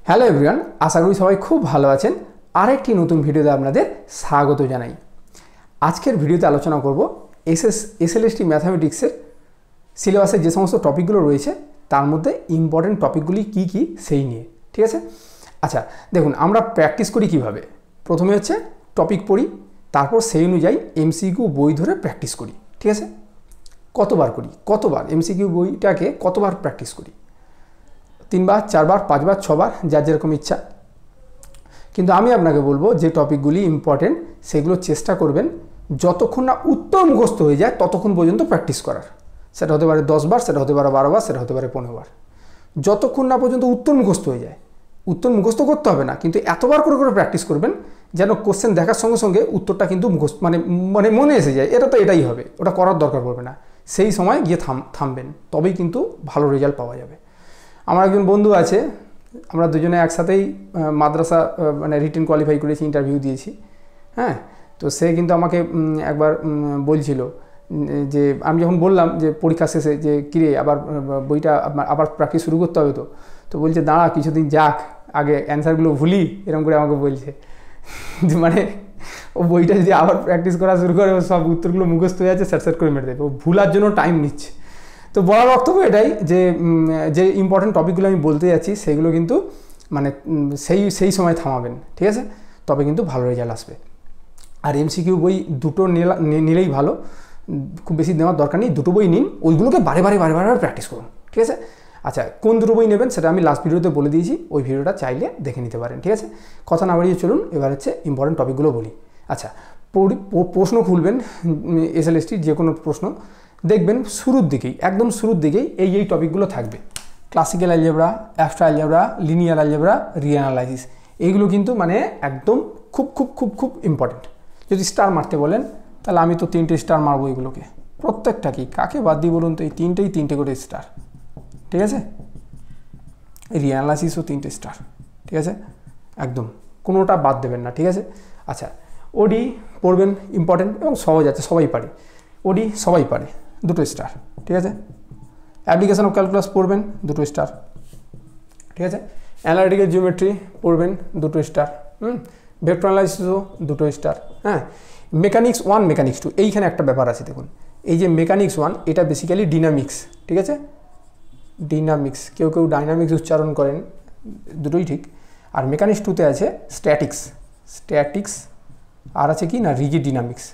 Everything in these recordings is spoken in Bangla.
হ্যালো এভরিওয়ান, আশা করি সবাই খুব ভালো আছেন। আরেকটি নতুন ভিডিওতে আপনাদের স্বাগত জানাই। আজকের ভিডিওতে আলোচনা করব এসএলএসটি ম্যাথামেটিক্সের সিলেবাসের যে সমস্ত টপিকগুলো রয়েছে তার মধ্যে ইম্পর্টেন্ট টপিকগুলি কি কি সেই নিয়ে। ঠিক আছে, আচ্ছা দেখুন, আমরা প্র্যাকটিস করি কিভাবে। প্রথমে হচ্ছে টপিক পড়ি, তারপর সেই অনুযায়ী এমসিকিউ বই ধরে প্র্যাকটিস করি। ঠিক আছে, কতবার এমসিকিউ বইটাকে কতবার প্র্যাকটিস করি, 3 বার 4 বার 5 বার 6 বার, যার যেরকম ইচ্ছা। কিন্তু আমি আপনাকে বলবো যে টপিকগুলি ইম্পর্টেন্ট সেগুলো চেষ্টা করবেন যতক্ষণ না উত্তর মুখস্থ হয়ে যায় ততক্ষণ পর্যন্ত প্র্যাকটিস করার। সেটা হতে পারে 10 বার, সেটা হতে পারে 12 বার, সেটা হতে পারে 15 বার। যতক্ষণ না পর্যন্ত উত্তর মুখস্থ হয়ে যায়, উত্তর মুখস্থ করতে হবে না, কিন্তু এতবার করে করে প্র্যাকটিস করবেন যেন কোশ্চেন দেখার সঙ্গে সঙ্গে উত্তরটা কিন্তু মুখস্থ মানে মনে এসে যায়। এটা তো এটাই হবে, ওটা করার দরকার পড়বে না। সেই সময় গিয়ে থামবেন, তবেই কিন্তু ভালো রেজাল্ট পাওয়া যাবে। আমার একজন বন্ধু আছে, আমরা দুজনে একসাথেই মাদ্রাসা রিটেন কোয়ালিফাই করেছি, ইন্টারভিউ দিয়েছি। হ্যাঁ, তো সে কিন্তু আমাকে একবার বলছিল যে আমি যখন বললাম যে পরীক্ষা শেষে যে কিরে আবার বইটা আবার প্র্যাকটিস শুরু করতে হবে, তো বলছে দাঁড়া কিছুদিন যাক, আগে অ্যান্সারগুলো ভুলি, এরকম করে আমাকে বলছে। মানে ও বইটা যদি আবার প্র্যাকটিস করা শুরু করে, সব উত্তরগুলো মুখস্থ হয়ে যাচ্ছে, সেট করে মেরে দেবে। ও ভুলার জন্য টাইম নিচ্ছে। তো বলার বক্তব্য এটাই যে ইম্পর্টেন্ট টপিকগুলো আমি বলতে যাচ্ছি সেগুলো কিন্তু সেই সময় থামাবেন। ঠিক আছে, তবে কিন্তু ভালো রেজাল্ট আসবে। আর এমসিকিউ বই দুটো নিলেই ভালো, খুব বেশি নেওয়ার দরকার নেই। দুটো বই নিন, ওইগুলোকে বারে বারে প্র্যাকটিস করুন। ঠিক আছে, আচ্ছা কোন দুটো বই নেবেন সেটা আমি লাস্ট ভিডিওতে বলে দিয়েছি, ওই ভিডিওটা চাইলে দেখে নিতে পারেন। ঠিক আছে, কথা না বাড়িয়ে চলুন এবার হচ্ছে ইম্পর্টেন্ট টপিকগুলো বলি। আচ্ছা, প্রশ্ন খুলবেন এসএলএসটির যে কোনো প্রশ্ন, দেখবেন শুরুর দিকেই, একদম শুরুর দিকেই এই টপিকগুলো থাকবে। Classical algebra, abstract algebra, linear algebra, real analysis, এইগুলো কিন্তু একদম খুব খুব খুব খুব ইম্পর্টেন্ট। যদি স্টার মারতে বলেন তাহলে আমি তো 3টে স্টার মারবো এগুলোকে, প্রত্যেকটাকেই। কাকে বাদ দিই বলুন তো? এই 3টে করে স্টার। ঠিক আছে, রিঅ্যানালাইসিসও 3টে স্টার। ঠিক আছে, একদম কোনোটা বাদ দেবেন না। ঠিক আছে, আচ্ছা ওডি পড়বেন, ইম্পর্টেন্ট এবং সহজ আছে, সবাই পারে। ওডি সবাই পারে, 2 স্টার। ঠিক আছে, অ্যাপ্লিকেশন অফ ক্যালকুলাস পড়বেন, 2 স্টার। ঠিক আছে, অ্যানালিটিক্যাল জিওমেট্রি পড়বেন, 2 স্টার। ভেক্টর অ্যানালাইসিসও 2 স্টার। হ্যাঁ, মেকানিক্স 1, মেকানিক্স 2, এইখানে একটা ব্যাপার আছে দেখুন। এই যে মেকানিক্স 1, এটা বেসিক্যালি ডিনামিক্স। ঠিক আছে, ডিনামিক্স, কেউ কেউ ডাইনামিক্স উচ্চারণ করেন, দুটোই ঠিক। আর মেকানিক্স 2তে আছে স্ট্যাটিক্স, আর আছে কি না রিজিড ডিনামিক্স।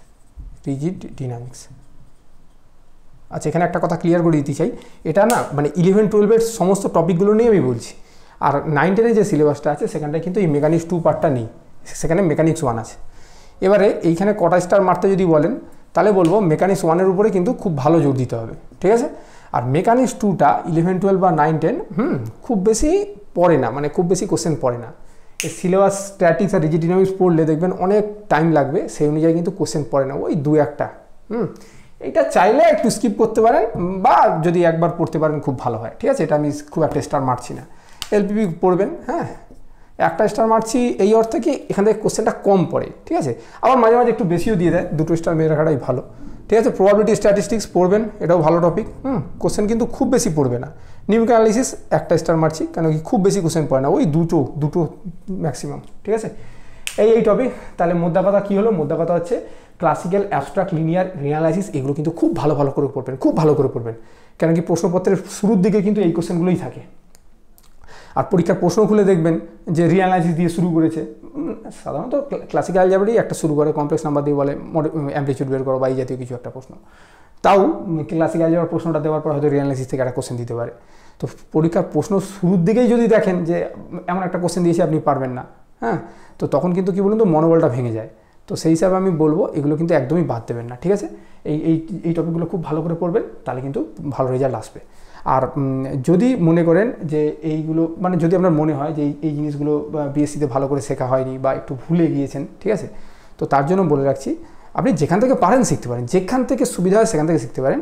আচ্ছা, এখানে একটা কথা ক্লিয়ার করে দিতে চাই, এটা না 11-12 সমস্ত টপিকগুলো নিয়ে আমি বলছি। আর 9-10 যে সিলেবাসটা আছে সেখানটায় কিন্তু এই মেকানিক্স 2 পার্টটা নেই, সেখানে মেকানিক্স 1 আছে। এবারে এইখানে কটা স্টার মারতে যদি বলেন তাহলে বলবো মেকানিক্স 1-এর উপরে কিন্তু খুব ভালো জোর দিতে হবে। ঠিক আছে, আর মেকানিক্স 2টা 11-12 বা 9-10 খুব বেশি পড়ে না, খুব বেশি কোশ্চেন পড়ে না। এই সিলেবাস স্ট্যাটিক্স আর রিজিড ডিনামিক্স পড়লে দেখবেন অনেক টাইম লাগবে, সেই অনুযায়ী কিন্তু কোশ্চেন পড়ে না, ওই 2-1টা। এইটা চাইলে একটু স্কিপ করতে পারেন, বা যদি একবার পড়তে পারেন খুব ভালো হয়। ঠিক আছে, এটা আমি খুব একটা স্টার মারছি না। এলপিপি পড়বেন, হ্যাঁ 1টা স্টার মারছি এই অর্থে কি এখান থেকে কোশ্চেনটা কম পড়ে। ঠিক আছে, আবার মাঝে মাঝে একটু বেশিও দিয়ে দেয়, 2 স্টার মেরে রাখাটাই ভালো। ঠিক আছে, প্রবাবিলিটি স্ট্যাটিস্টিক্স পড়বেন, এটাও ভালো টপিক। কোশ্চেন কিন্তু খুব বেশি পড়বে না। নিউমেরিক্যাল অ্যানালিসিস 1টা স্টার মারছি, কেন কি খুব বেশি কোশ্চেন পড়ে না, ওই দুটো ম্যাক্সিমাম। ঠিক আছে, এই টপিক। তাহলে মোদ্দা কথা কী হলো? মোদ্দা কথা হচ্ছে ক্লাসিক্যাল, অ্যাবস্ট্রাক্ট, লিনিয়ার, রিঅ্যানালাইসিস এগুলো কিন্তু খুব ভালো করে পড়বেন, খুব ভালো করে পড়বেন। কেন কি প্রশ্নপত্রের শুরুর দিকে কিন্তু এই কোশ্চেনগুলোই থাকে। আর পরীক্ষার প্রশ্ন খুলে দেখবেন যে রিঅ্যানালাইসিস দিয়ে শুরু করেছে। সাধারণত ক্লাসিক্যাল অ্যালজেব্রাই একটা শুরু করে, কমপ্লেক্স নাম্বার দিয়ে বলে অ্যামপ্লিটিউড বের করো বা এই জাতীয় কিছু একটা প্রশ্ন। তাও ক্লাসিক্যাল অ্যালজেব্রার প্রশ্নটা দেওয়ার পর হয়তো রিঅ্যানালাইসিস থেকে একটা কোশ্চেন দিতে পারে। তো পরীক্ষার প্রশ্ন শুরুর দিকেই যদি দেখেন যে এমন একটা কোশ্চেন দিয়েছে আপনি পারবেন না, হ্যাঁ, তো তখন কিন্তু কি বলুন তো, মনোবলটা ভেঙে যায়। তো সেই হিসাবে আমি বলবো এগুলো কিন্তু একদমই বাদ দেবেন না। ঠিক আছে, এই টপিকগুলো খুব ভালো করে পড়বেন, তাহলে কিন্তু ভালো রেজাল্ট আসবে। আর যদি মনে করেন যে এইগুলো যদি আপনার মনে হয় যে এই জিনিসগুলো বিএসসিতে ভালো করে শেখা হয়নি বা একটু ভুলে গিয়েছেন, ঠিক আছে, তো তার জন্য বলে রাখছি আপনি যেখান থেকে পারেন শিখতে পারেন, যেখান থেকে সুবিধা হয় সেখান থেকে শিখতে পারেন।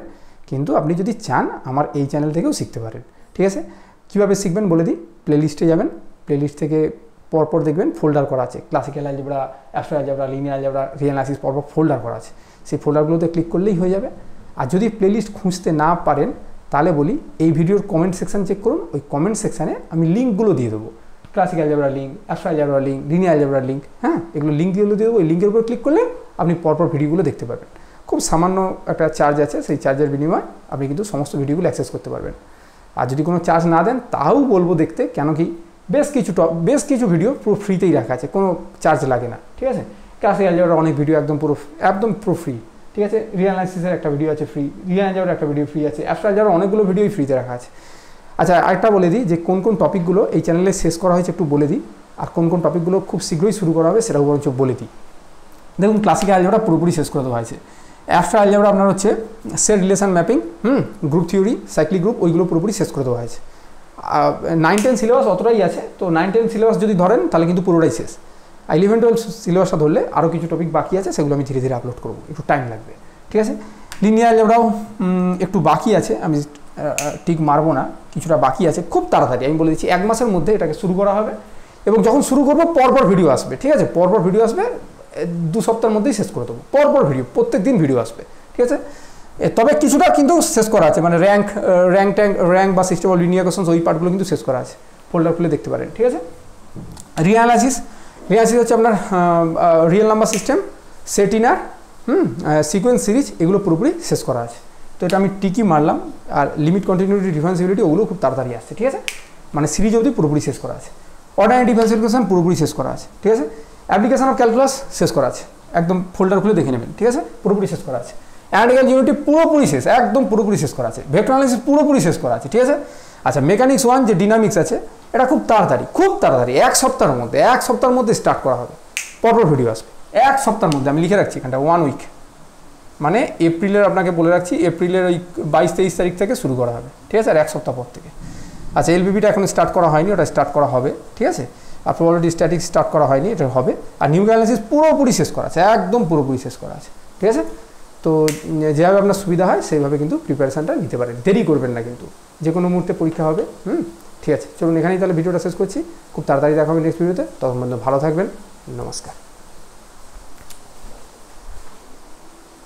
কিন্তু আপনি যদি চান আমার এই চ্যানেল থেকেও শিখতে পারেন। ঠিক আছে, কীভাবে শিখবেন বলে দিই। প্লেলিস্টে যাবেন, প্লেলিস্ট থেকে পরপর দেখবেন ফোল্ডার করা আছে, classical algebra, abstract algebra, linear algebra, real analysis পরপর ফোল্ডার করা আছে। সেই ফোল্ডারগুলোতে ক্লিক করলেই হয়ে যাবে। আর যদি প্লেলিস্ট খুঁজতে না পারেন তাহলে বলি এই ভিডিওর কমেন্ট সেকশান চেক করুন, ওই কমেন্ট সেকশানে আমি লিঙ্কগুলো দিয়ে দেবো। Classic algebra link, abstract algebra link, linear algebra link, হ্যাঁ, এগুলো লিঙ্ক দিয়ে দেবো। ওই লিঙ্কের উপর ক্লিক করলে আপনি পরপর ভিডিওগুলো দেখতে পারবেন। খুব সামান্য একটা চার্জ আছে, সেই চার্জের বিনিময়ে আপনি কিন্তু সমস্ত ভিডিওগুলো অ্যাক্সেস করতে পারবেন। আর যদি কোনো চার্জ না দেন তাও বলবো দেখতে, কেন কি বেশ কিছু ভিডিও পুরো ফ্রিতেই রাখা আছে, কোনো চার্জ লাগে না, ঠিক আছে। ক্লাসিক অ্যালজেব্রার অনেক ভিডিও একদম পুরো ফ্রি, ঠিক আছে। রিয়েল অ্যানালাইসিসের একটা ভিডিও আছে ফ্রি, রিয়েল অ্যালজেব্রার একটা ভিডিও ফ্রি আছে, অ্যাবস্ট্রাক্ট অ্যালজেব্রার অনেকগুলো ভিডিওই ফ্রিতে রাখা আছে। আচ্ছা, আরেকটা বলে দিই যে কোন কোন টপিকগুলো এই চ্যানেলে শেষ করা হয়েছে একটু বলে দিই, আর কোন কোন টপিকগুলো খুব শীঘ্রই শুরু করা হবে সেটাও বরঞ্চ বলে দিই। দেখুন, ক্লাসিক অ্যালজেব্রা পুরোপুরি শেষ করে দেওয়া হয়েছে। অ্যাবস্ট্রাক্ট অ্যালজেব্রা আপনার হচ্ছে set relation mapping, group theory, cyclic group, ওইগুলো পুরোপুরি শেষ করে দেওয়া হয়েছে। 9-10 সিলেবাস অতটাই আছে, তো 9-10 সিলেবাস যদি ধরেন তাহলে কিন্তু পুরোটাই শেষ। 11-12 সিলেবাসটা ধরলে আরও কিছু টপিক বাকি আছে, সেগুলো আমি ধীরে ধীরে আপলোড করবো, একটু টাইম লাগবে, ঠিক আছে। লিনিয়ার অ্যালজেব্রাও একটু বাকি আছে, আমি ঠিক মারবো না, কিছুটা বাকি আছে। খুব তাড়াতাড়ি আমি বলে দিচ্ছি 1 মাসের মধ্যে এটাকে শুরু করা হবে, এবং যখন শুরু করবো পরপর ভিডিও আসবে, ঠিক আছে। পরপর ভিডিও আসবে, 2 সপ্তাহের মধ্যেই শেষ করে দেবো, পরপর ভিডিও, প্রত্যেক দিন ভিডিও আসবে, ঠিক আছে। তবে কিছুটা কিন্তু শেষ করা আছে, মানে র্যাঙ্ক বা সিস্টেম অফ লিনিয়ার কোশ্চেন্স, ওই পার্টগুলো কিন্তু শেষ করা আছে, ফোল্ডার খুলে দেখতে পারেন, ঠিক আছে। রিঅ্যানালাইসিস হচ্ছে আপনার রিয়েল নাম্বার সিস্টেম, সেটিনার, সিকোয়েন্স সিরিজ, এগুলো পুরোপুরি শেষ করা আছে। তো এটা আমি টিকই মারলাম। আর লিমিট, কন্টিনিউটি, ডিফারেন্সিবিলিটি, ওগুলো খুব তাড়াতাড়ি আসছে, ঠিক আছে। মানে সিরিজ অবধি পুরোপুরি শেষ করা আছে। অর্ডিনারি ডিফারেন্সিয়েশন পুরোপুরি শেষ করা আছে, ঠিক আছে। অ্যাপ্লিকেশন অফ ক্যালকুলাস শেষ করা আছে, একদম ফোল্ডার খুলে দেখে নেবেন, ঠিক আছে, পুরোপুরি শেষ করা আছে। অ্যানালিটিক্যাল জিওমেট্রি পুরোপুরি শেষ, একদম পুরোপুরি শেষ করা আছে। ভেক্টর অ্যানালিসিস পুরোপুরি শেষ করা আছে, ঠিক আছে। আচ্ছা, মেকানিক্স 1 যে ডিনামিক্স আছে, এটা খুব তাড়াতাড়ি 1 সপ্তাহের মধ্যে স্টার্ট করা হবে, পরপর ভিডিও আসবে 1 সপ্তাহের মধ্যে। আমি লিখে রাখছি এখানটা 1 উইক, মানে এপ্রিলের, আপনাকে বলে রাখছি এপ্রিলের ওই 22-23 তারিখ থেকে শুরু করা হবে, ঠিক আছে, আর 1 সপ্তাহ পর থেকে। আচ্ছা, এলবিবিটা এখন স্টার্ট করা হয়নি, ওটা স্টার্ট করা হবে, ঠিক আছে। আর প্রবাবিলিটি স্ট্যাটিক্স স্টার্ট করা হয়নি, এটা হবে। আর নিউমেরিক্যাল অ্যানালিসিস পুরোপুরি শেষ করা আছে, একদম পুরোপুরি শেষ করা আছে, ঠিক আছে। তো যেভাবে আপনার সুবিধা হয় সেইভাবে কিন্তু প্রিপারেশানটা নিতে পারেন, দেরি করবেন না, কিন্তু যে কোনো মুহূর্তে পরীক্ষা হবে। ঠিক আছে, চলুন এখানেই তাহলে ভিডিওটা শেষ করছি। খুব তাড়াতাড়ি দেখা হবে নেক্সট ভিডিওতে, তখন ভালো থাকবেন, নমস্কার।